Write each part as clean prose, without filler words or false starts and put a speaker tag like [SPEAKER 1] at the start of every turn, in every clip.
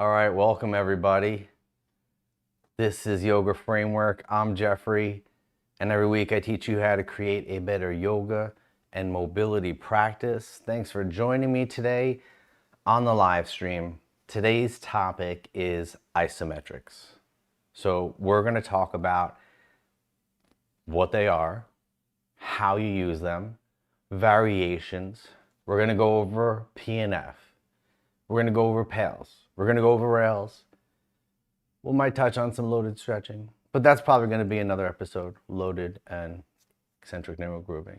[SPEAKER 1] All right, welcome everybody. This is Yoga Framework. I'm Jeffrey, and every week I teach you how to create a better yoga and mobility practice. Thanks for joining me today on the live stream. Today's topic is isometrics. So we're going to talk about what they are, how you use them, variations. We're going to go over PNF. We're going to go over PAILS. We're going to go over rails. We might touch on some loaded stretching, but that's probably going to be another episode, loaded and eccentric narrow grooving.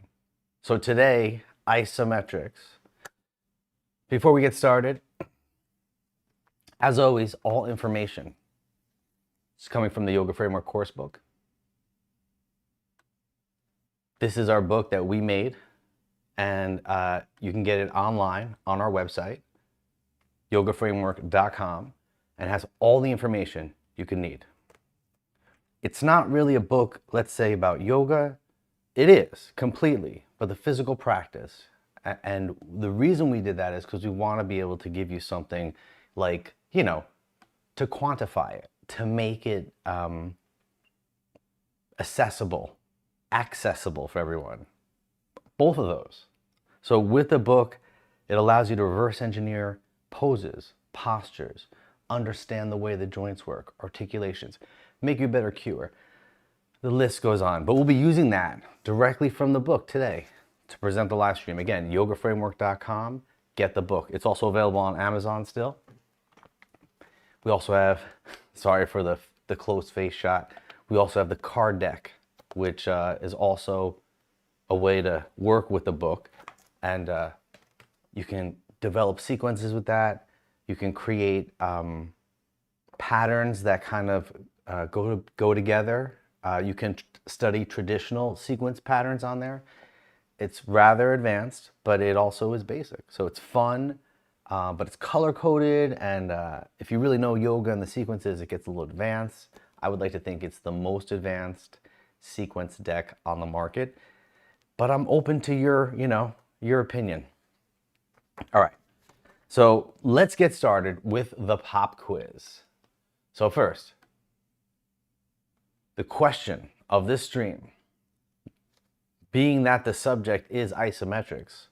[SPEAKER 1] So today, isometrics. Before we get started, as always, all information is coming from the Yoga Framework course book. This is our book that we made, and you can get it online on our website, yogaframework.com, and has all the information you can need. It's not really a book, let's say, about yoga. It is, completely, but the physical practice. And the reason we did that is because we want to be able to give you something like, to quantify it, to make it accessible for everyone. Both of those. So with the book, it allows you to reverse engineer poses, postures, understand the way the joints work, articulations, make you a better cuer. The list goes on, but we'll be using that directly from the book today to present the live stream. Again, yogaframework.com, get the book. It's also available on Amazon still. We also have, sorry for the close face shot, we also have the card deck, which is also a way to work with the book, and you can develop sequences with that. You can create patterns that kind of go together. You can study traditional sequence patterns on there. It's rather advanced, but it also is basic. So it's fun, but it's color-coded, and if you really know yoga and the sequences, it gets a little advanced. I would like to think it's the most advanced sequence deck on the market, but I'm open to your opinion. All right, so let's get started with the pop quiz. So first, the question of this stream, being that the subject is isometrics,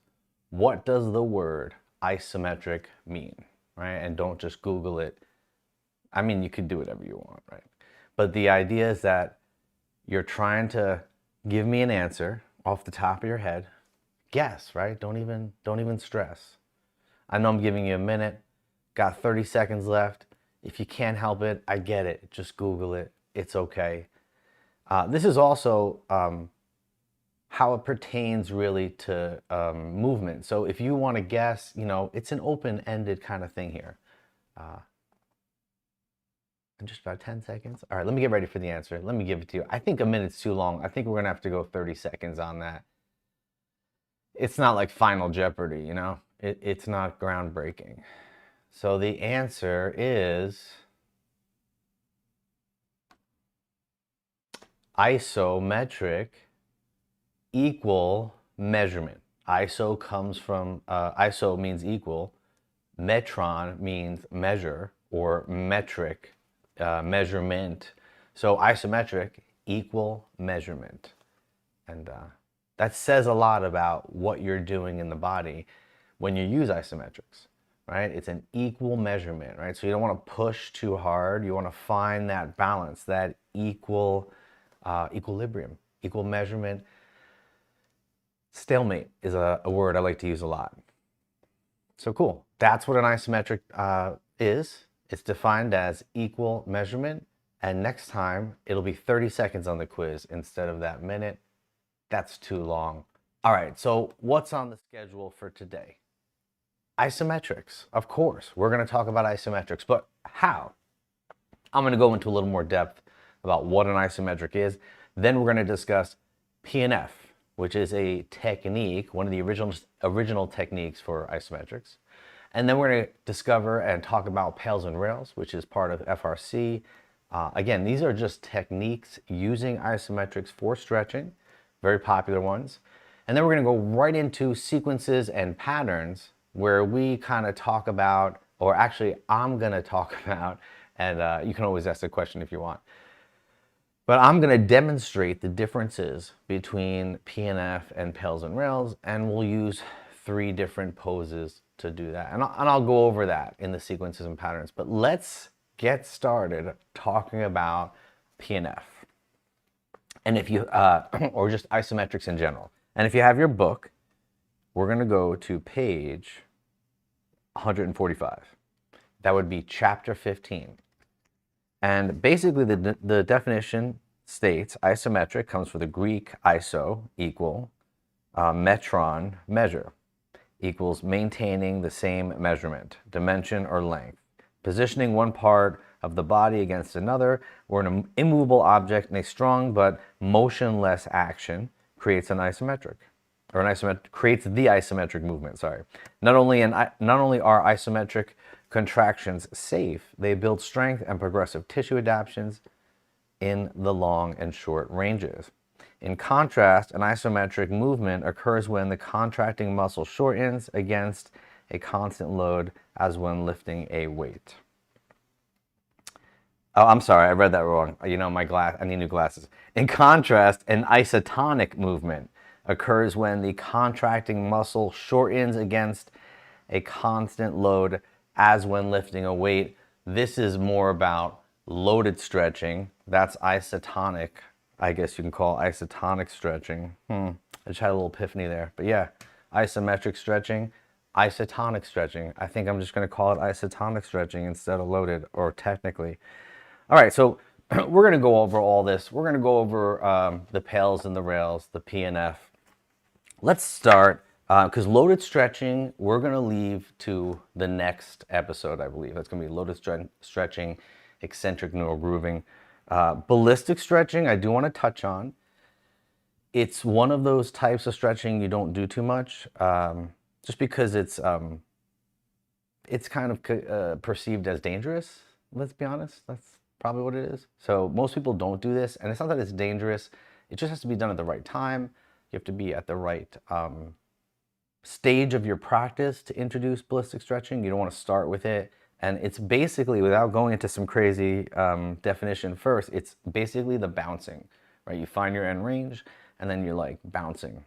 [SPEAKER 1] what does the word isometric mean, right? And don't just Google it. I mean, you could do whatever you want, right? But the idea is that you're trying to give me an answer off the top of your head. Guess, right? Don't even stress. I know I'm giving you a minute, got 30 seconds left. If you can't help it, I get it. Just Google it. It's okay. This is also how it pertains really to movement. So if you want to guess, it's an open-ended kind of thing here. Just about 10 seconds. All right, let me get ready for the answer. Let me give it to you. I think a minute's too long. I think we're going to have to go 30 seconds on that. It's not like Final Jeopardy, It's not groundbreaking. So the answer is isometric equal measurement. Iso comes from, iso means equal, metron means measure, or metric, measurement. So isometric equal measurement. And that says a lot about what you're doing in the body when you use isometrics, right? It's an equal measurement, right? So you don't want to push too hard. You want to find that balance, that equilibrium, equal measurement. Stalemate is a word I like to use a lot. So cool. That's what an isometric is. It's defined as equal measurement. And next time, it'll be 30 seconds on the quiz instead of that minute. That's too long. All right, so what's on the schedule for today? Isometrics, of course. We're going to talk about isometrics, but how? I'm going to go into a little more depth about what an isometric is. Then we're going to discuss PNF, which is a technique, one of the original techniques for isometrics. And then we're going to discover and talk about PAILS and rails, which is part of FRC. Again, these are just techniques using isometrics for stretching, very popular ones. And then we're going to go right into sequences and patterns, where we kind of talk about or actually I'm going to talk about, and you can always ask a question if you want. But I'm going to demonstrate the differences between PNF and PAILS and rails, and we'll use 3 different poses to do that. And I'll go over that in the sequences and patterns. But let's get started talking about PNF. And if you, or just isometrics in general. And if you have your book, we're going to go to page 145. That would be chapter 15. And basically the definition states isometric comes from the Greek iso, equal, metron, measure, equals maintaining the same measurement, dimension, or length, positioning one part of the body against another, or an immovable object in a strong but motionless action creates an isometric, or an isometric creates the isometric movement. Sorry. Not only are isometric contractions safe, they build strength and progressive tissue adaptations in the long and short ranges. In contrast, an isometric movement occurs when the contracting muscle shortens against a constant load, as when lifting a weight. Oh, I'm sorry, I read that wrong. You know, I need new glasses. In contrast, an isotonic movement occurs when the contracting muscle shortens against a constant load, as when lifting a weight. This is more about loaded stretching. That's isotonic. I guess you can call isotonic stretching. I just had a little epiphany there. But yeah, isometric stretching, isotonic stretching. I think I'm just going to call it isotonic stretching instead of loaded, or technically. All right, so we're going to go over all this. We're going to go over the PAILS and the rails, the PNF. Let's start, because loaded stretching, we're going to leave to the next episode, I believe. That's going to be loaded stretching, eccentric neural grooving. Ballistic stretching, I do want to touch on. It's one of those types of stretching you don't do too much, just because it's kind of perceived as dangerous. Let's be honest, that's probably what it is. So most people don't do this, and it's not that it's dangerous. It just has to be done at the right time. You have to be at the right stage of your practice to introduce ballistic stretching. You don't want to start with it. And it's basically, without going into some crazy definition first, it's basically the bouncing, right? You find your end range, and then you're like bouncing,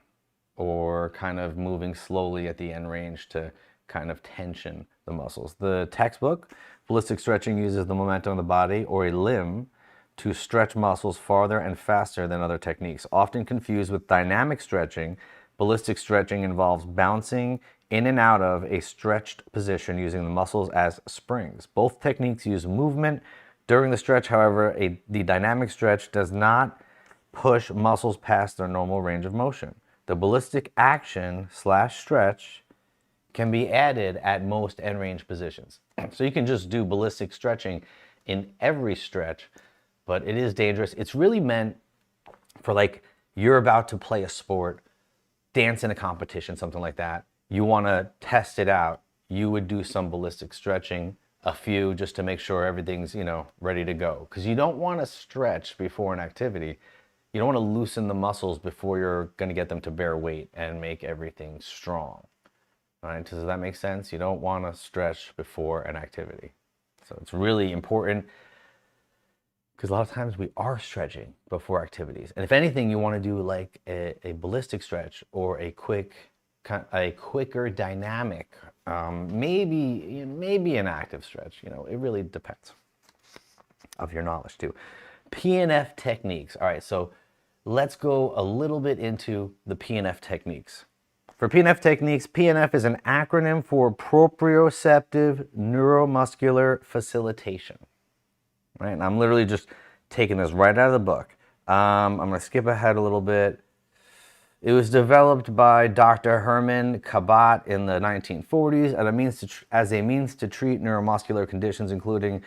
[SPEAKER 1] or kind of moving slowly at the end range to kind of tension the muscles. The textbook, ballistic stretching, uses the momentum of the body or a limb to stretch muscles farther and faster than other techniques. Often confused with dynamic stretching, ballistic stretching involves bouncing in and out of a stretched position using the muscles as springs. Both techniques use movement during the stretch. However, the dynamic stretch does not push muscles past their normal range of motion. The ballistic action / stretch can be added at most end range positions. So you can just do ballistic stretching in every stretch, but it is dangerous. It's really meant for, like, you're about to play a sport, dance in a competition, something like that. You want to test it out. You would do some ballistic stretching, a few, just to make sure everything's, you know, ready to go. Because you don't want to stretch before an activity. You don't want to loosen the muscles before you're going to get them to bear weight and make everything strong. All right, does that make sense? You don't want to stretch before an activity. So it's really important, because a lot of times we are stretching before activities. And if anything, you want to do like a ballistic stretch, or a quicker dynamic, maybe an active stretch. You know, it really depends of your knowledge too. PNF techniques. All right, so let's go a little bit into the PNF techniques. For PNF techniques, PNF is an acronym for proprioceptive neuromuscular facilitation. Right, and I'm literally just taking this right out of the book. I'm going to skip ahead a little bit. It was developed by Dr. Herman Kabat in the 1940s as a means to treat neuromuscular conditions, including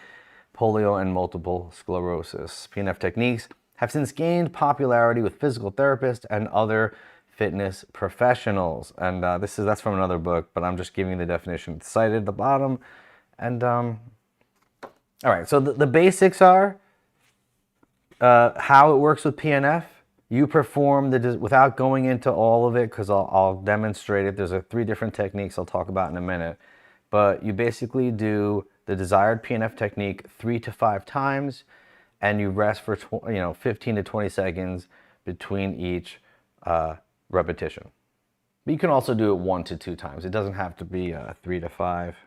[SPEAKER 1] polio and multiple sclerosis. PNF techniques have since gained popularity with physical therapists and other fitness professionals. And that's from another book, but I'm just giving you the definition cited at the bottom. And all right, so the basics are how it works with PNF. You perform without going into all of it, because I'll demonstrate it. There's 3 different techniques I'll talk about in a minute. but you basically do the desired PNF technique 3 to 5 times, and you rest for 15 to 20 seconds between each repetition. But you can also do it 1 to 2 times. It doesn't have to be 3 to 5.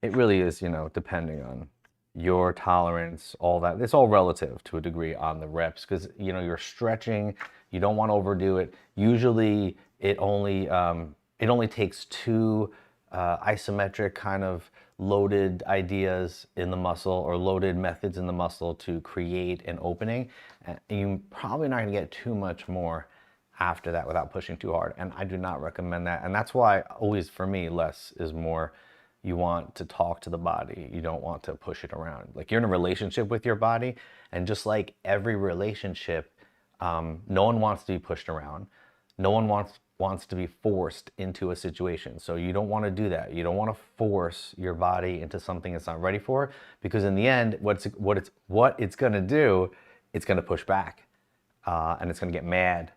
[SPEAKER 1] It really is, depending on your tolerance, all that. It's all relative to a degree on the reps, because you're stretching. You don't want to overdo it. Usually, it only takes 2 isometric kind of loaded ideas in the muscle, or loaded methods in the muscle, to create an opening. And you're probably not going to get too much more after that without pushing too hard. And I do not recommend that. And that's why always, for me, less is more. You want to talk to the body. You don't want to push it around. Like, you're in a relationship with your body, and just like every relationship, no one wants to be pushed around. No one wants to be forced into a situation. So you don't want to do that. You don't want to force your body into something it's not ready for, because in the end, what it's going to do, it's going to push back, and it's going to get mad,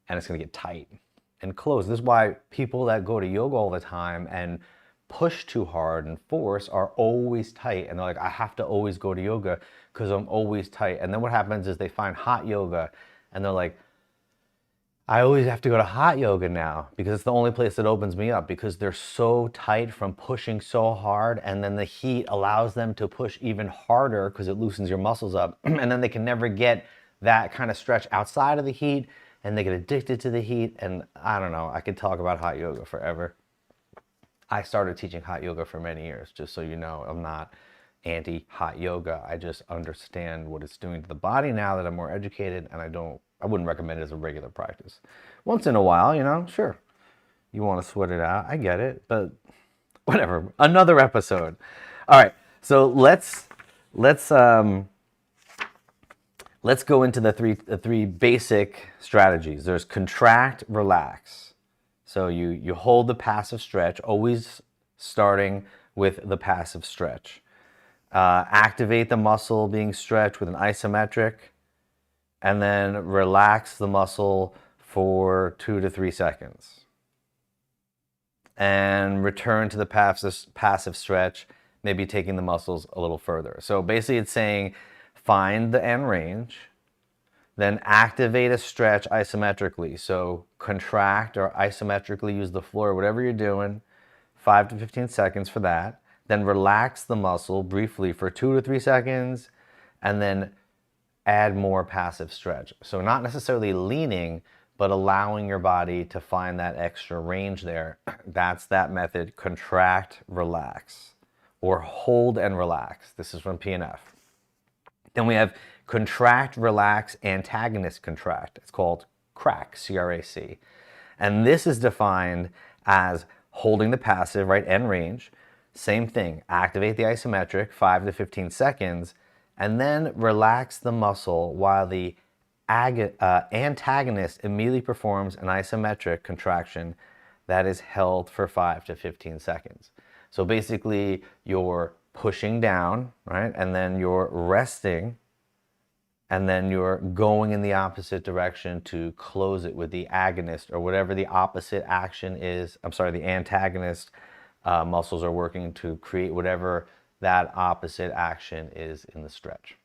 [SPEAKER 1] and it's going to get tight and close. This is why people that go to yoga all the time and push too hard and force are always tight, and they're like, I have to always go to yoga because I'm always tight. And then what happens is they find hot yoga, and they're like, I always have to go to hot yoga now because it's the only place that opens me up, because they're so tight from pushing so hard, and then the heat allows them to push even harder because it loosens your muscles up, and then they can never get that kind of stretch outside of the heat, and they get addicted to the heat. And I don't know, I could talk about hot yoga forever. I started teaching hot yoga for many years, just so you know. I'm not anti-hot yoga. I just understand what it's doing to the body now that I'm more educated, and I wouldn't recommend it as a regular practice. Once in a while, sure, you want to sweat it out. I get it, but whatever. Another episode. All right, so let's go into the three basic strategies. There's contract, relax. So you hold the passive stretch, always starting with the passive stretch. Activate the muscle being stretched with an isometric, and then relax the muscle for 2 to 3 seconds. And return to the passive stretch, maybe taking the muscles a little further. So basically it's saying find the end range, then activate a stretch isometrically. So contract or isometrically use the floor, whatever you're doing, 5 to 15 seconds for that. Then relax the muscle briefly for 2 to 3 seconds, and then add more passive stretch. So not necessarily leaning, but allowing your body to find that extra range there. That's that method, contract, relax, or hold and relax. This is from PNF. Then we have contract, relax, antagonist contract. It's called CRAC, C-R-A-C. And this is defined as holding the passive, right, end range. Same thing, activate the isometric, 5 to 15 seconds, and then relax the muscle while the antagonist immediately performs an isometric contraction that is held for 5 to 15 seconds. So basically, you're pushing down, right, and then you're resting, and then you're going in the opposite direction to close it with the agonist, or whatever the opposite action is. The antagonist muscles are working to create whatever that opposite action is in the stretch.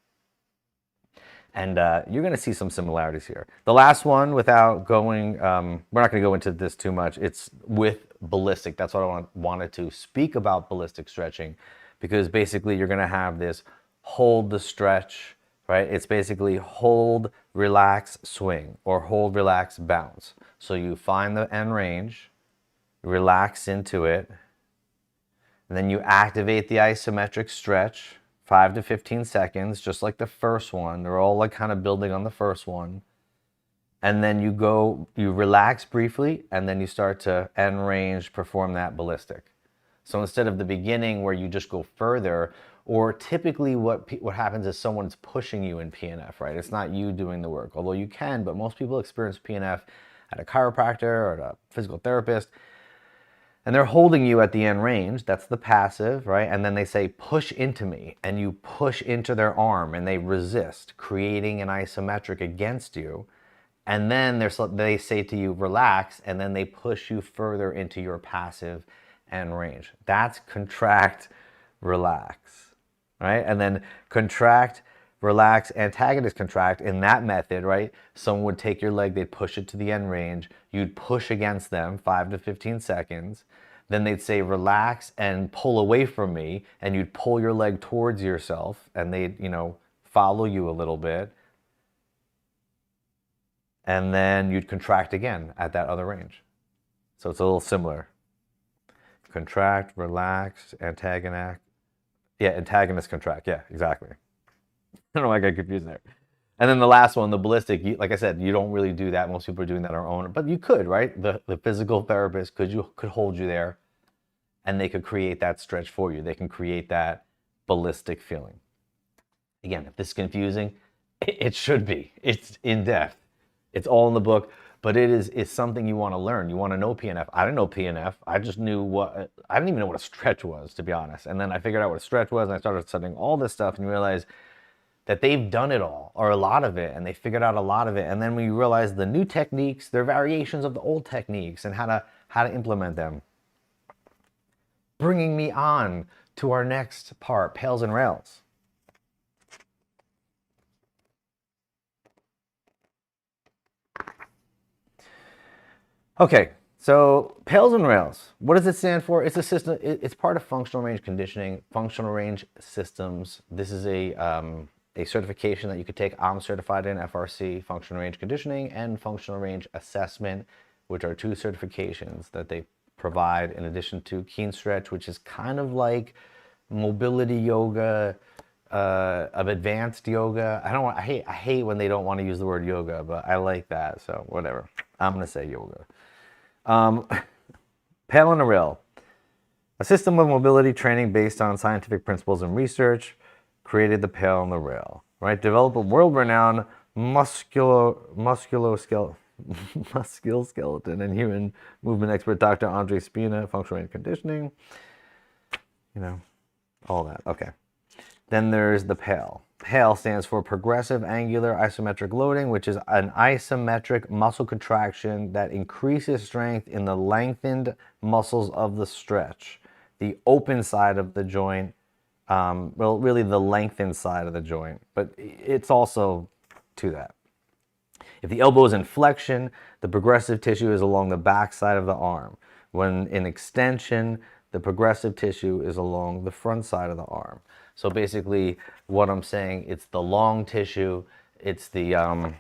[SPEAKER 1] And you're going to see some similarities here. The last one, without going, we're not going to go into this too much, it's with ballistic. That's what I wanted to speak about, ballistic stretching, because basically you're going to have this hold the stretch, right? It's basically hold, relax, swing, or hold, relax, bounce. So you find the end range, relax into it, and then you activate the isometric stretch, 5 to 15 seconds, just like the first one. They're all like kind of building on the first one. And then you relax briefly, and then you start to end range, perform that ballistic. So instead of the beginning where you just go further, or typically what happens is someone's pushing you in PNF, right? It's not you doing the work, although you can, but most people experience PNF at a chiropractor or at a physical therapist, and they're holding you at the end range. That's the passive, right? And then they say, push into me, and you push into their arm, and they resist, creating an isometric against you. And then they say to you, relax, and then they push you further into your passive, and range. That's contract, relax, right? And then contract, relax, antagonist contract. In that method, right, someone would take your leg, they'd push it to the end range, you'd push against them 5 to 15 seconds, then they'd say relax and pull away from me, and you'd pull your leg towards yourself, and they'd, you know, follow you a little bit, and then you'd contract again at that other range. So it's a little similar. Contract, relax, antagonist. Yeah, antagonist, contract. Yeah, exactly. I don't know why I got confused there. And then the last one, the ballistic, like I said, you don't really do that. Most people are doing that on their own, but you could, right? The physical therapist could hold you there, and they could create that stretch for you. They can create that ballistic feeling. Again, if this is confusing, it should be. It's in depth. It's all in the book, but it's something you want to learn. You want to know PNF. I didn't know PNF. I just knew I didn't even know what a stretch was, to be honest. And then I figured out what a stretch was, and I started studying all this stuff, and you realize that they've done it all, or a lot of it, and they figured out a lot of it. And then when you realize the new techniques, they're variations of the old techniques, and how to implement them. Bringing me on to our next part, pails and rails. Okay, so pails and rails, what does it stand for? It's a system, it's part of functional range conditioning, functional range systems. This is a certification that you could take. I'm certified in FRC, functional range conditioning, and functional range assessment, which are 2 certifications that they provide in addition to Keen Stretch, which is kind of like mobility yoga, of advanced yoga. I hate when they don't want to use the word yoga, but I like that, so whatever. I'm gonna say yoga. Pail and a rail, a system of mobility training based on scientific principles and research, created the pail and the rail, right? Develop a world-renowned musculoskeleton and human movement expert, Dr. Andre Spina, functional range conditioning, you know, all that. Okay. Then there's the PAIL. PAIL stands for Progressive Angular Isometric Loading, which is an isometric muscle contraction that increases strength in the lengthened muscles of the stretch, the open side of the joint, well, really the lengthened side of the joint, but it's also to that. If the elbow is in flexion, the progressive tissue is along the back side of the arm. When in extension, the progressive tissue is along the front side of the arm. So basically what I'm saying, it's the long tissue, it's the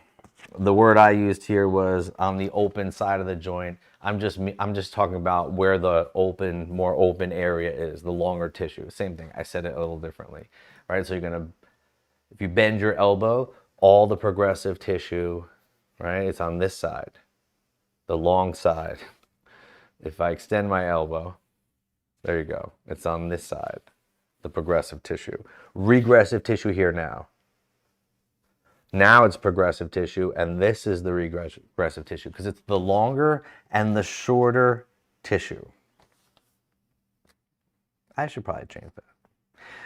[SPEAKER 1] word I used here was on the open side of the joint. I'm just talking about where the more open area is, the longer tissue. Same thing, I said it a little differently, right? So if you bend your elbow, all the progressive tissue, right, it's on this side, the long side. If I extend my elbow, there you go, it's on this side, the progressive tissue. Regressive tissue here now. Now it's progressive tissue, and this is the regressive tissue because it's the longer and the shorter tissue. I should probably change that.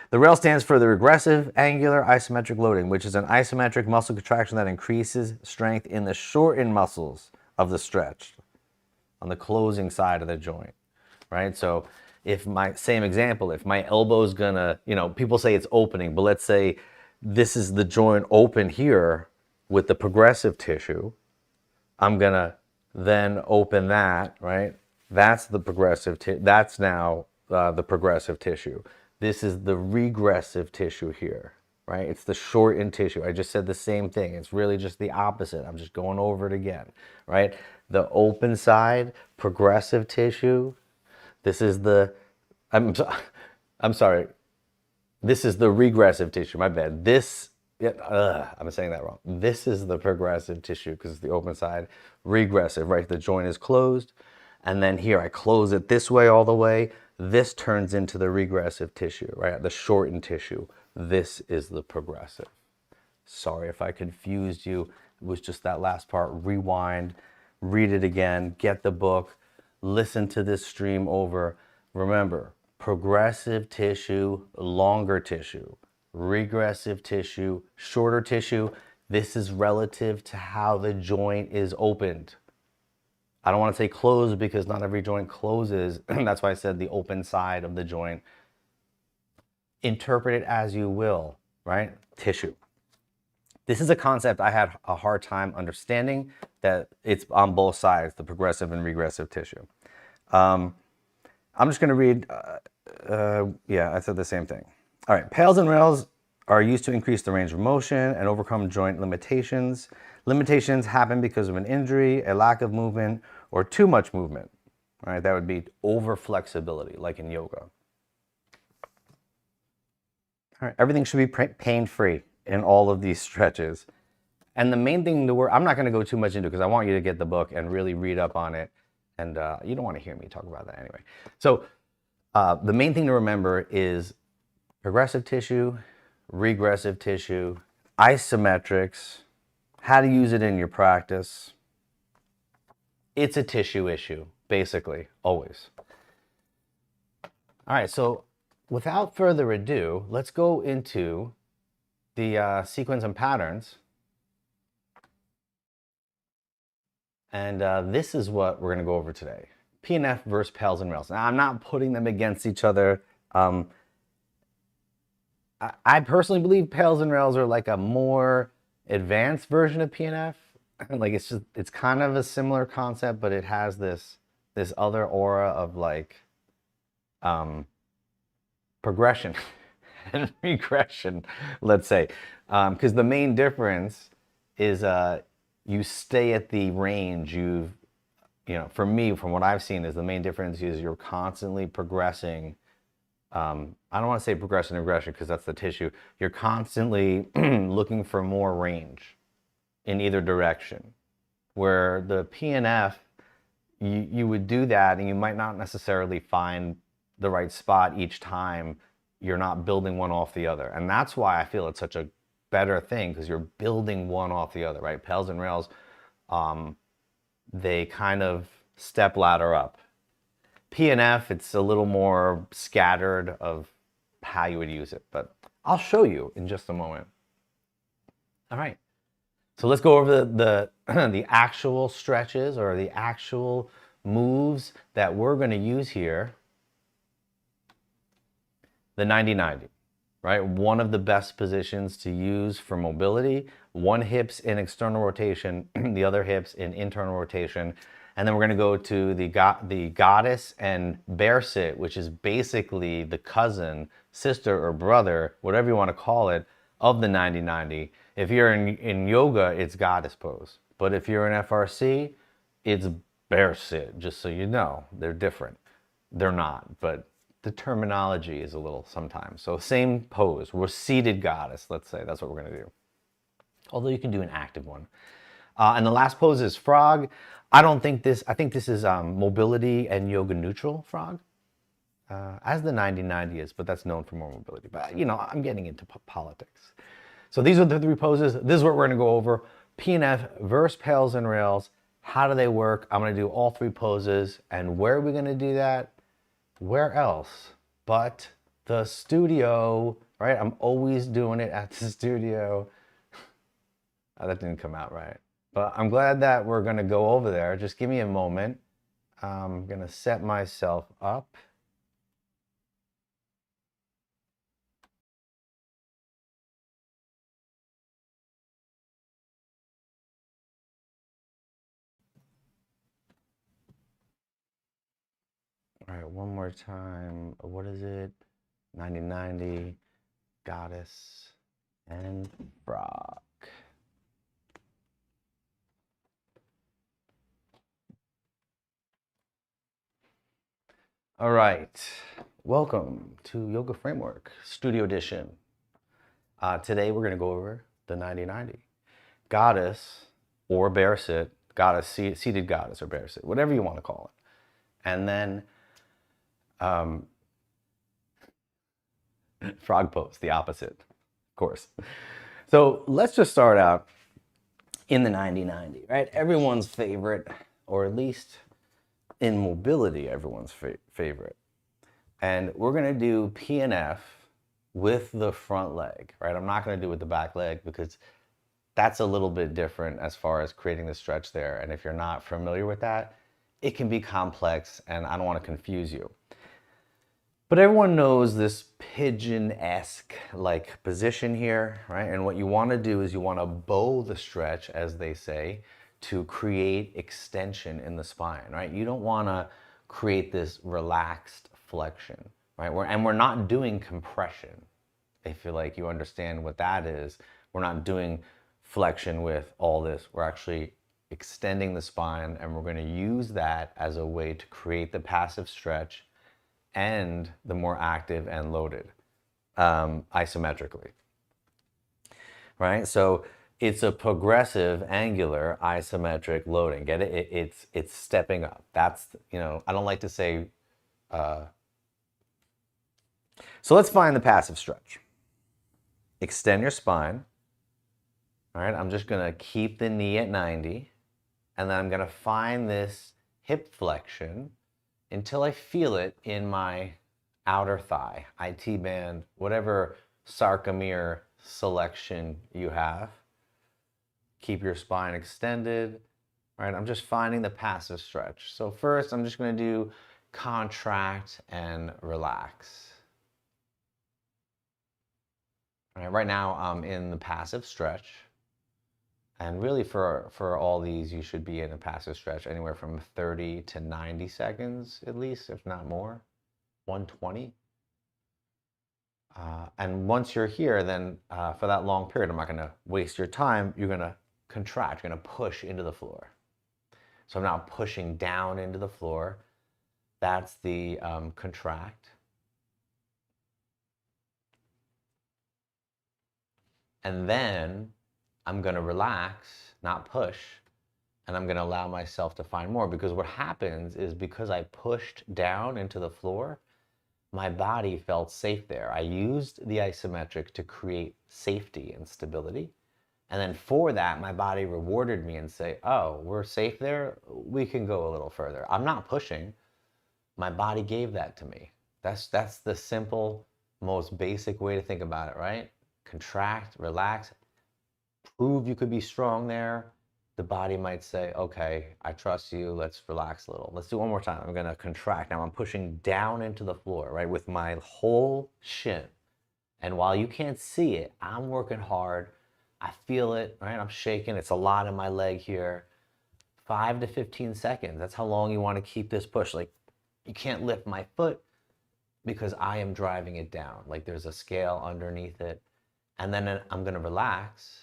[SPEAKER 1] The rail stands for the regressive angular isometric loading, which is an isometric muscle contraction that increases strength in the shortened muscles of the stretch on the closing side of the joint, right? So if same example, if my elbow's gonna, people say it's opening, but let's say this is the joint open here with the progressive tissue, I'm gonna then open that, right? That's the progressive, that's now the progressive tissue. This is the regressive tissue here, right? It's the shortened tissue. I just said the same thing. It's really just the opposite. I'm just going over it again, right? The open side, progressive tissue. This is the, I'm sorry. This is the regressive tissue, my bad. I'm saying that wrong. This is the progressive tissue because it's the open side. Regressive, right? The joint is closed. And then here I close it this way all the way. This turns into the regressive tissue, right? The shortened tissue. This is the progressive. Sorry if I confused you. It was just that last part. Rewind, read it again, get the book, listen to this stream over. Remember, progressive tissue, longer tissue. Regressive tissue, shorter tissue. This is relative to how the joint is opened. I don't want to say closed because not every joint closes. That's why I said the open side of the joint. Interpret it as you will, right? Tissue. This is a concept I had a hard time understanding, that it's on both sides, the progressive and regressive tissue. I'm just going to read, yeah, I said the same thing. All right, PAILS and rails are used to increase the range of motion and overcome joint limitations. Limitations happen because of an injury, a lack of movement, or too much movement. All right, that would be over flexibility, like in yoga. All right, everything should be pain-free in all of these stretches. And the main thing I'm not going to go too much into because I want you to get the book and really read up on it. And you don't want to hear me talk about that anyway. So the main thing to remember is progressive tissue, regressive tissue, isometrics, how to use it in your practice. It's a tissue issue, basically, always. All right, so without further ado, let's go into the sequence and patterns. And this is what we're going to go over today. PNF versus PAILS and rails. Now, I'm not putting them against each other. I personally believe PAILS and rails are like a more advanced version of PNF. Like it's kind of a similar concept, but it has this other aura of like progression and regression, let's say. Because the main difference is you stay at the range you know, for me, from what I've seen, is the main difference is you're constantly progressing. I don't want to say progression and regression because that's the tissue. You're constantly looking for more range in either direction. Where the PNF, you would do that and you might not necessarily find the right spot each time. You're not building one off the other. And that's why I feel it's such a better thing, because you're building one off the other, right? PAILS and rails, they kind of step ladder up. PNF, it's a little more scattered of how you would use it, but I'll show you in just a moment. All right, so let's go over the actual stretches or the actual moves that we're going to use here. The 90-90, right? One of the best positions to use for mobility. One hip's in external rotation, the other hip's in internal rotation. And then we're going to go to the goddess and bear sit, which is basically the cousin, sister, or brother, whatever you want to call it, of the 90-90. If you're in yoga, it's goddess pose. But if you're in FRC, it's bear sit, just so you know. They're different. They're not, but the terminology is a little sometimes. So same pose. We're seated goddess, let's say. That's what we're going to do. Although you can do an active one. And the last pose is frog. I think this is mobility and yoga neutral frog, as the 90-90 is, but that's known for more mobility. But, you know, I'm getting into politics. So these are the three poses. This is what we're going to go over. PNF versus PAILS and rails. How do they work? I'm going to do all three poses. And where are we going to do that? Where else but the studio, right? I'm always doing it at the studio. Oh, that didn't come out right. But I'm glad that we're going to go over there. Just give me a moment. I'm going to set myself up. All right, one more time. What is it? 90-90, goddess, and frog. All right, welcome to Yoga Framework, Studio Edition. Today we're gonna go over the 90-90. Goddess or bear sit, goddess, seated goddess or bear sit, whatever you wanna call it. And then frog pose, the opposite, of course. So let's just start out in the 90-90, right? Everyone's favorite, or at least in mobility, everyone's favorite. And we're gonna do PNF with the front leg, right? I'm not gonna do it with the back leg because that's a little bit different as far as creating the stretch there. And if you're not familiar with that, it can be complex and I don't want to confuse you. But everyone knows this pigeon-esque like position here, right? And what you want to do is you want to bow the stretch, as they say, to create extension in the spine, right? You don't want to create this relaxed flexion, right? We're not doing compression. I feel like you understand what that is. We're not doing flexion with all this. We're actually extending the spine, and we're going to use that as a way to create the passive stretch and the more active and loaded isometrically, right? So it's a progressive angular isometric loading. Get it? It's stepping up. That's, you know, I don't like to say. So let's find the passive stretch. Extend your spine. All right, I'm just gonna keep the knee at 90, and then I'm gonna find this hip flexion until I feel it in my outer thigh, IT band, whatever sarcomere selection you have. Keep your spine extended, right? I'm just finding the passive stretch. So first, I'm just going to do contract and relax. All right, right now, I'm in the passive stretch. And really for all these, you should be in a passive stretch anywhere from 30 to 90 seconds at least, if not more, 120. And once you're here, then for that long period, I'm not going to waste your time. You're going to contract. You're going to push into the floor. So I'm now pushing down into the floor. That's the contract. And then I'm going to relax, not push, and I'm going to allow myself to find more, because what happens is because I pushed down into the floor, my body felt safe there. I used the isometric to create safety and stability. And then for that, my body rewarded me and say, oh, we're safe there. We can go a little further. I'm not pushing. My body gave that to me. That's the simple, most basic way to think about it, right? Contract, relax, prove you could be strong there. The body might say, okay, I trust you, let's relax a little. Let's do it one more time. I'm gonna contract. Now I'm pushing down into the floor, right, with my whole shin. And while you can't see it, I'm working hard. I feel it, right? I'm shaking. It's a lot in my leg here. 5 to 15 seconds. That's how long you want to keep this push. Like, you can't lift my foot because I am driving it down. Like, there's a scale underneath it. And then I'm going to relax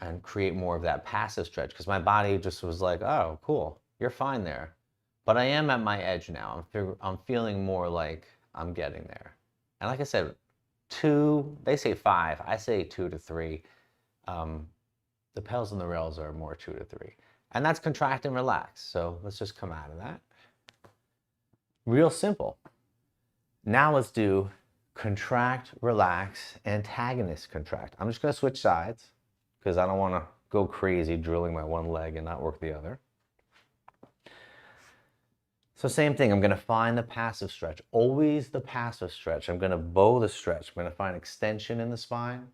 [SPEAKER 1] and create more of that passive stretch, because my body just was like, oh, cool, you're fine there. But I am at my edge now. I'm feeling more like I'm getting there. And like I said, 2, they say 5, I say 2 to 3. The PAILS and the rails are more 2 to 3. And that's contract and relax. So let's just come out of that. Real simple. Now let's do contract, relax, antagonist contract. I'm just going to switch sides because I don't want to go crazy drilling my one leg and not work the other. So same thing, I'm going to find the passive stretch. Always the passive stretch. I'm going to bow the stretch. I'm going to find extension in the spine.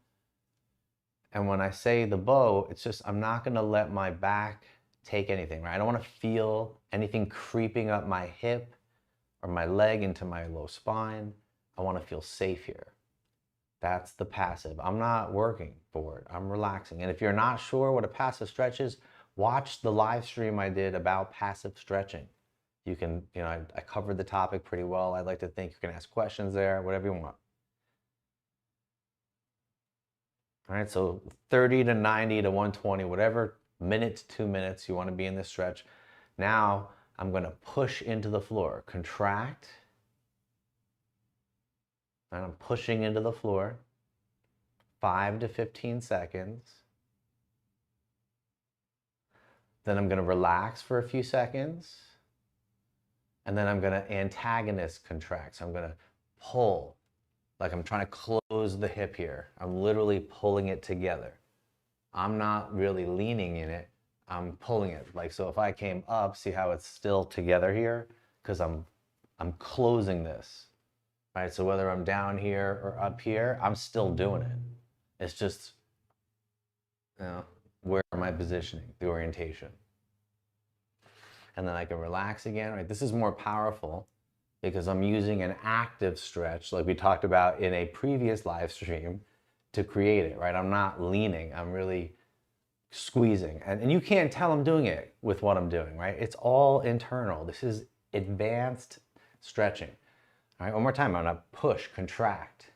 [SPEAKER 1] And when I say the bow, it's just, I'm not going to let my back take anything, right? I don't want to feel anything creeping up my hip or my leg into my low spine. I want to feel safe here. That's the passive. I'm not working for it. I'm relaxing. And if you're not sure what a passive stretch is, watch the live stream I did about passive stretching. You can, I covered the topic pretty well. I'd like to think you can ask questions there, whatever you want. All right, so 30 to 90 to 120, whatever minute to 2 minutes you want to be in this stretch. Now I'm going to push into the floor, contract, and I'm pushing into the floor, 5 to 15 seconds. Then I'm going to relax for a few seconds. And then I'm going to antagonist contract. So I'm going to pull, like I'm trying to close the hip here. I'm literally pulling it together. I'm not really leaning in it. I'm pulling it. Like, so if I came up, see how it's still together here? Because I'm closing this, right? So whether I'm down here or up here, I'm still doing it. It's just, where am I positioning, the orientation? and then I can relax again, right? This is more powerful because I'm using an active stretch like we talked about in a previous live stream to create it, right? I'm not leaning, I'm really squeezing. And you can't tell I'm doing it with what I'm doing, right? It's all internal. This is advanced stretching. All right, one more time. I'm gonna push, contract.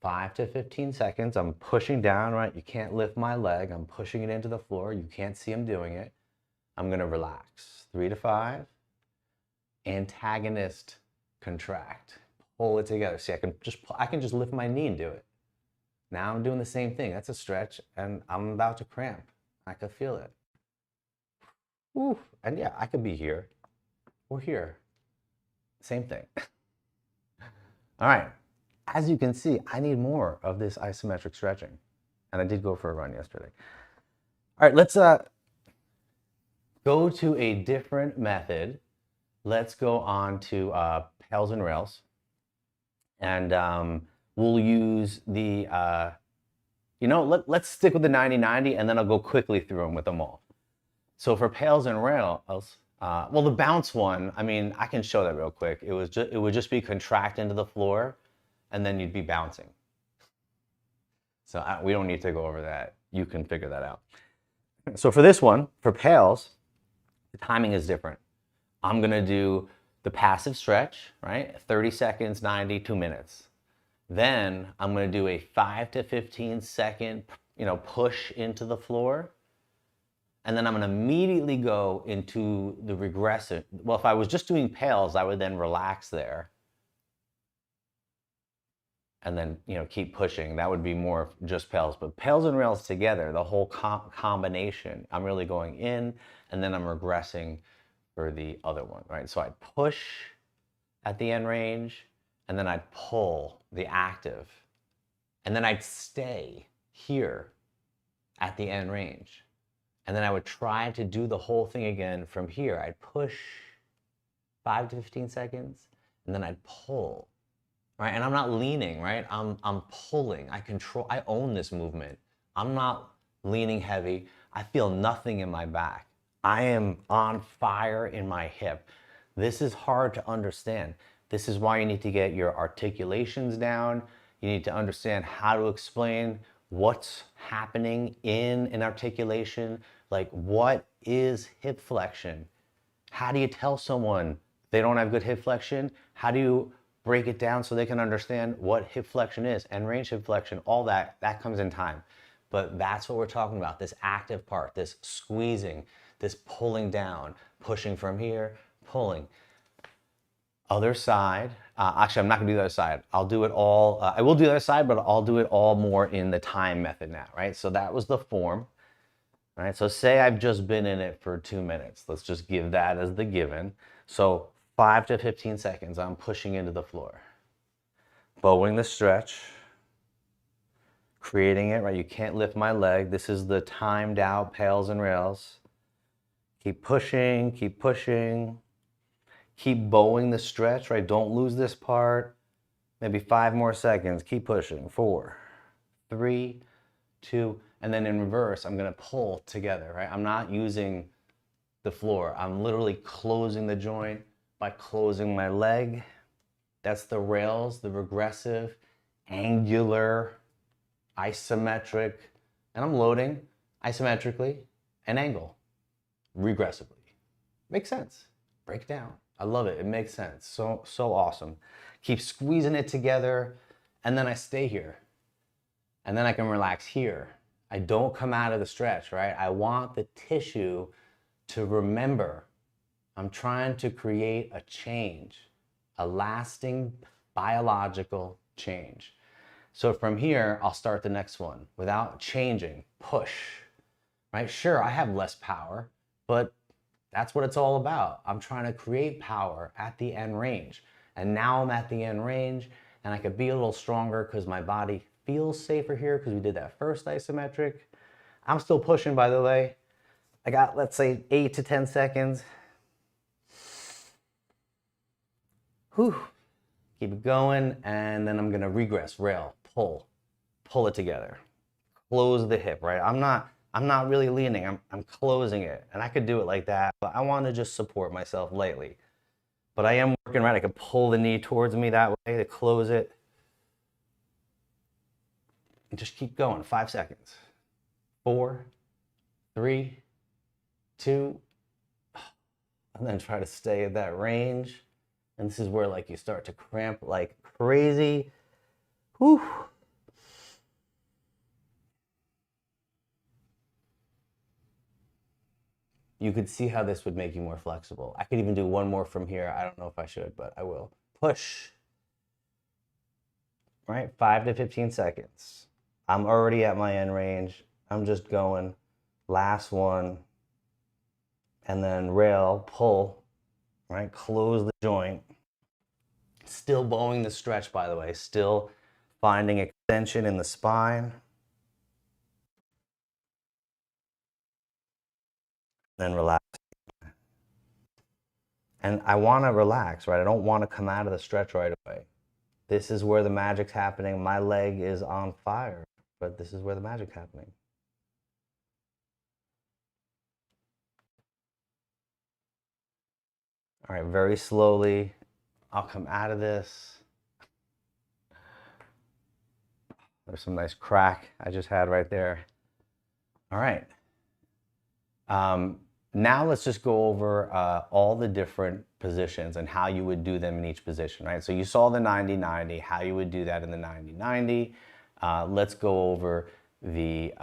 [SPEAKER 1] 5 to 15 seconds. I'm pushing down, right? You can't lift my leg. I'm pushing it into the floor. You can't see I'm doing it. I'm gonna relax. 3 to 5. Antagonist, contract. Pull it together. See, I can just lift my knee and do it. Now I'm doing the same thing. That's a stretch, and I'm about to cramp. I could feel it. Woo. And yeah, I could be here or here. Same thing. All right. As you can see, I need more of this isometric stretching. And I did go for a run yesterday. All right, let's go to a different method. Let's go on to pails and rails. And we'll use the, let's stick with the 90-90 and then I'll go quickly through them with them all. So for pails and rails, well, the bounce one, I mean, I can show that real quick. It would just be contract into the floor and then you'd be bouncing. So we don't need to go over that. You can figure that out. So for this one, for pails, the timing is different. I'm gonna do the passive stretch, right? 30 seconds, 90, 2 minutes. Then I'm gonna do a 5 to 15 second, push into the floor. And then I'm gonna immediately go into the regressive. Well, if I was just doing pails, I would then relax there. And then, keep pushing. That would be more just pails. But pails and rails together, the whole combination, I'm really going in and then I'm regressing for the other one, right? So I'd push at the end range and then I'd pull the active. And then I'd stay here at the end range. And then I would try to do the whole thing again from here. I'd push 5 to 15 seconds and then I'd pull. Right? And I'm not leaning, right? I'm pulling. I own this movement. I'm not leaning heavy. I feel nothing in my back. I am on fire in my hip. This is hard to understand. This is why you need to get your articulations down. You need to understand how to explain what's happening in an articulation. Like, what is hip flexion? How do you tell someone they don't have good hip flexion? How do you break it down so they can understand what hip flexion is and range hip flexion? All that comes in time. But that's what we're talking about, this active part, this squeezing, this pulling down, pushing from here, pulling. Other side, actually I'm not gonna do the other side. I'll do it all, I will do the other side, but I'll do it all more in the time method now, right? So that was the form, right? So say I've just been in it for 2 minutes. Let's just give that as the given. So 5 to 15 seconds, I'm pushing into the floor. Bowing the stretch, creating it, right? You can't lift my leg. This is the timed out pails and rails. Keep pushing, keep pushing. Keep bowing the stretch, right? Don't lose this part. Maybe 5 more seconds. Keep pushing. 4, 3, 2, and then in reverse, I'm gonna pull together, right? I'm not using the floor. I'm literally closing the joint by closing my leg. That's the rails, the regressive, angular, isometric, and I'm loading isometrically and angle, regressively. Makes sense. Break down. I love it. It makes sense. So awesome. Keep squeezing it together, and then I stay here. And then I can relax here. I don't come out of the stretch, right? I want the tissue to remember. I'm trying to create a change, a lasting biological change. So from here, I'll start the next one without changing. Push, right? Sure, I have less power, but that's what it's all about. I'm trying to create power at the end range. And now I'm at the end range and I could be a little stronger because my body feels safer here because we did that first isometric. I'm still pushing, by the way. I got, let's say, 8 to 10 seconds. Whew. Keep it going, and then I'm gonna regress, rail, pull it together. Close the hip, right? I'm not I'm not really leaning, I'm closing it. And I could do it like that, but I want to just support myself lightly. But I am working right. I could pull the knee towards me that way to close it. And just keep going, 5 seconds. 4, 3, 2, and then try to stay at that range. And this is where like you start to cramp like crazy. Whew. You could see how this would make you more flexible. I could even do one more from here. I don't know if I should, but I will. Push. All right, 5 to 15 seconds. I'm already at my end range. I'm just going. Last one. And then rail, pull, right? Close the joint. Still bowing the stretch, by the way. Still finding extension in the spine. Then relax. And I want to relax, right? I don't want to come out of the stretch right away. This is where the magic's happening. My leg is on fire, but this is where the magic's happening. All right, very slowly, I'll come out of this. There's some nice crack I just had right there. All right. Now let's just go over all the different positions and how you would do them in each position, right? So you saw the 90-90, how you would do that in the 90-90. Let's go over the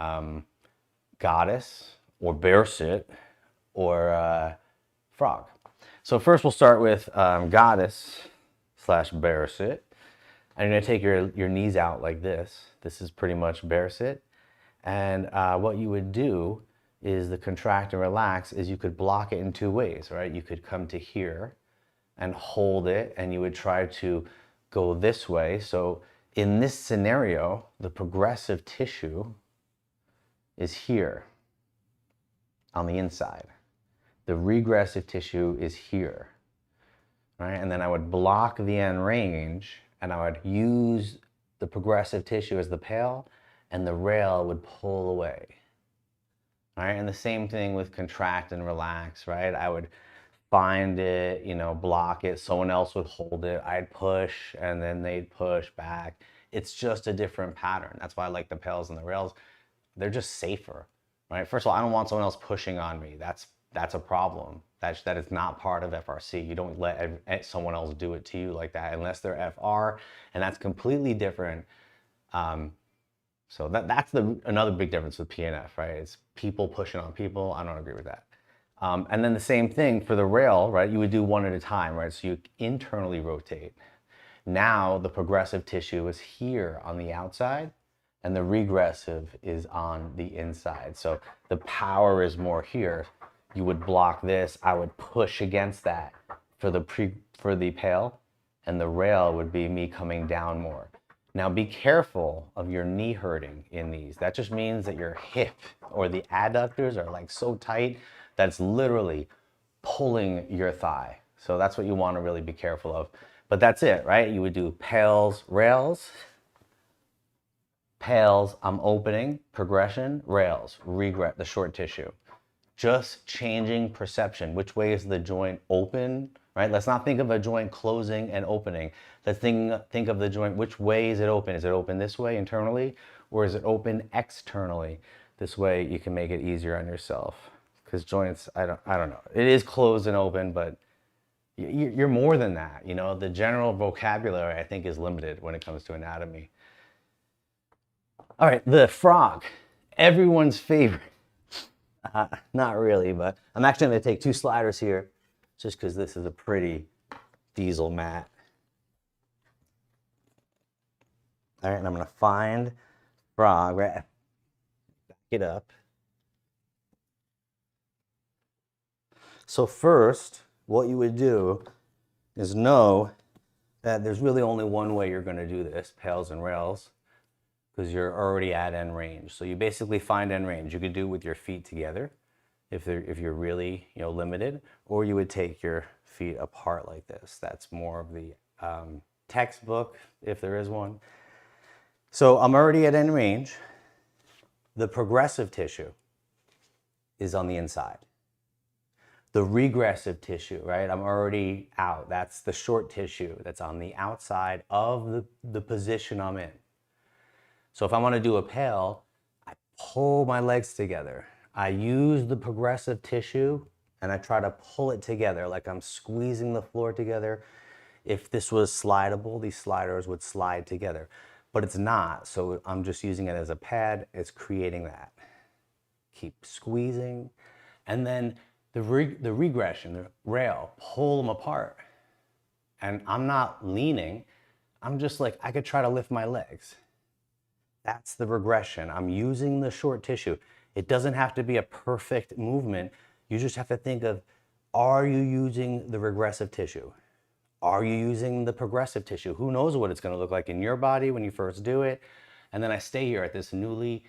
[SPEAKER 1] goddess or bear sit or frog. So first we'll start with goddess / bear sit. And you're gonna take your knees out like this. This is pretty much bear sit. And what you would do is the contract and relax is you could block it in 2 ways, right? You could come to here and hold it, and you would try to go this way. So in this scenario, the progressive tissue is here on the inside. The regressive tissue is here, right? And then I would block the end range, and I would use the progressive tissue as the pail, and the rail would pull away. All right, and the same thing with contract and relax, right? I would find it, you know, block it, someone else would hold it, I'd push, and then they'd push back. It's just a different pattern. That's why I like the pails and the rails. They're just safer, right? First of all, I don't want someone else pushing on me. That's a problem. That is not part of FRC. You don't let someone else do it to you like that unless they're FR, and that's completely different. So that's another big difference with PNF, right? It's people pushing on people. I don't agree with that. And then the same thing for the rail, right? You would do one at a time, right? So you internally rotate. Now the progressive tissue is here on the outside and the regressive is on the inside. So the power is more here. You would block this. I would push against that for the pail, and the rail would be me coming down more. Now be careful of your knee hurting in these. That just means that your hip or the adductors are like so tight that's literally pulling your thigh. So that's what you want to really be careful of. But that's it, right? You would do pails, rails, pails, I'm opening, progression, rails, regress, the short tissue. Just changing perception. Which way is the joint open, right? Let's not think of a joint closing and opening. Let's think of the joint, which way is it open? Is it open this way internally, or is it open externally? This way you can make it easier on yourself. Because joints, I don't know. It is closed and open, but you're more than that. You know, the general vocabulary, I think, is limited when it comes to anatomy. All right, the frog, everyone's favorite. Not really, but I'm actually going to take 2 sliders here just because this is a pretty diesel mat. All right, and I'm going to find frog, right? Back it up. So first, what you would do is know that there's really only one way you're going to do this, pails and rails, because you're already at end range. So you basically find end range. You could do it with your feet together if you're really, you know, limited, or you would take your feet apart like this. That's more of the textbook, if there is one. So I'm already at end range. The progressive tissue, is on the inside. The regressive tissue, right? I'm already out. That's the short tissue that's on the outside of the position I'm in. So if I want to do a PAIL, I pull my legs together. I use the progressive tissue and I try to pull it together like I'm squeezing the floor together. If this was slidable, these sliders would slide together, but it's not. So I'm just using it as a pad. It's creating that. Keep squeezing. And then the regression, the rail, pull them apart. And I'm not leaning. I'm just like, I could try to lift my legs. That's the regression. I'm using the short tissue. It doesn't have to be a perfect movement. You just have to think of, are you using the regressive tissue? Are you using the progressive tissue? Who knows what it's going to look like in your body when you first do it? And then I stay here at this newly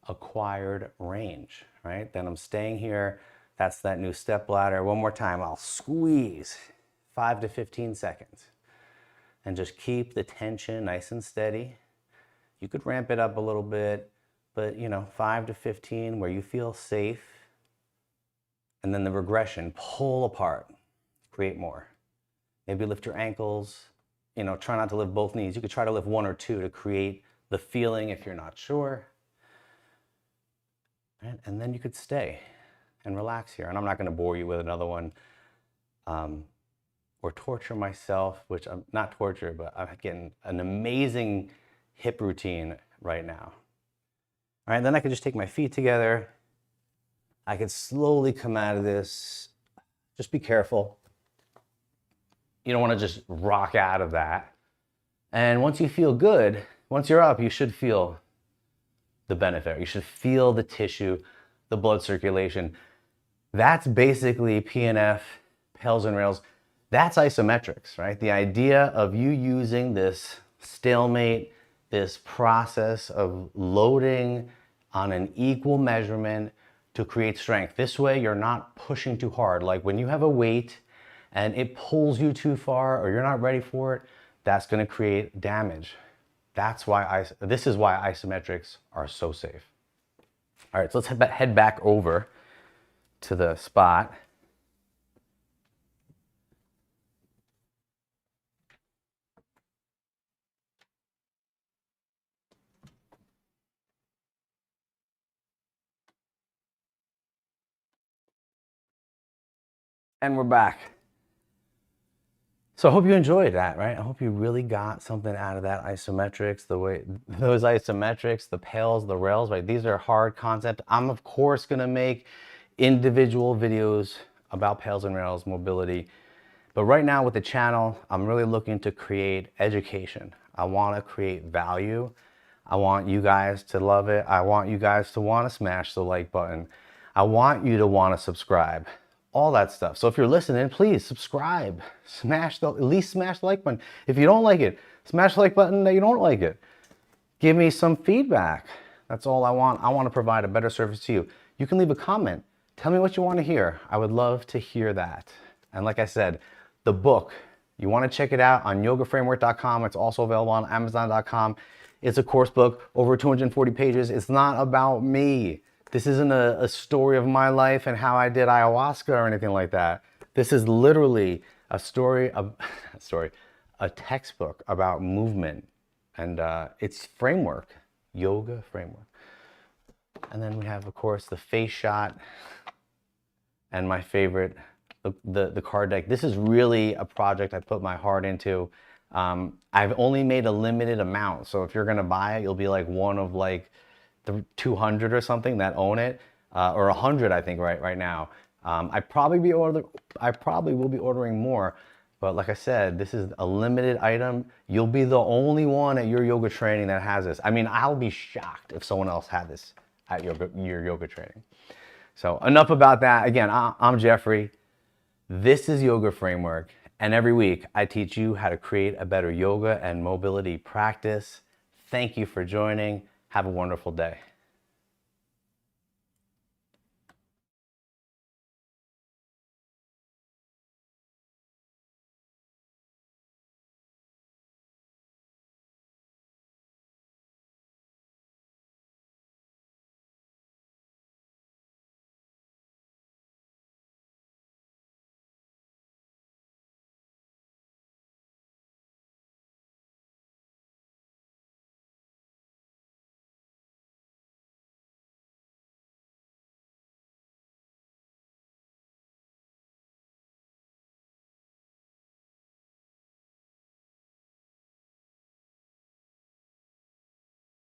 [SPEAKER 1] acquired range, right? Then I'm staying here. That's that new step ladder. One more time, I'll squeeze 5 to 15 seconds and just keep the tension nice and steady. You could ramp it up a little bit, but 5 to 15 where you feel safe. And then the regression, pull apart, create more. Maybe lift your ankles, try not to lift both knees. You could try to lift 1 or 2 to create the feeling if you're not sure. Right? And then you could stay and relax here. And I'm not going to bore you with another one or torture myself, which I'm not torture, but I'm getting an amazing hip routine right now. All right, then I could just take my feet together. I could slowly come out of this. Just be careful. You don't want to just rock out of that. And once you feel good, once you're up, you should feel the benefit. You should feel the tissue, the blood circulation. That's basically PNF, PAILS and rails. That's isometrics, right? The idea of you using this stalemate, this process of loading on an equal measurement to create strength. This way you're not pushing too hard. Like when you have a weight and it pulls you too far or you're not ready for it, that's going to create damage. This is why isometrics are so safe. All right, so let's head back over to the spot. And we're back. So I hope you enjoyed that, right? I hope you really got something out of that isometrics, those isometrics, the PAILS, the rails, right? These are hard concepts. I'm of course gonna make individual videos about PAILS and rails mobility. But right now with the channel, I'm really looking to create education. I wanna create value. I want you guys to love it. I want you guys to wanna smash the like button. I want you to wanna subscribe. All that stuff. So if you're listening, please subscribe, at least smash the like button. If you don't like it, smash the like button that you don't like it. Give me some feedback. That's all I want. I want to provide a better service to you. You can leave a comment. Tell me what you want to hear. I would love to hear that. And like I said, the book, you want to check it out on yogaframework.com. It's also available on amazon.com. It's a course book, over 240 pages. It's not about me. This isn't a story of my life and how I did ayahuasca or anything like that. This is literally a textbook about movement and its framework, yoga framework. And then we have, of course, the face shot and my favorite, the card deck. This is really a project I put my heart into. I've only made a limited amount. So if you're gonna buy it, you'll be like one of like 200 or something that own it, or 100 I think right now. I probably will be ordering more, but like I said, this is a limited item. You'll be the only one at your yoga training that has this. I mean, I'll be shocked if someone else had this at your yoga training. So enough about that. Again, I'm Jeffrey. This is Yoga Framework, and every week I teach you how to create a better yoga and mobility practice. Thank you for joining. Have a wonderful day.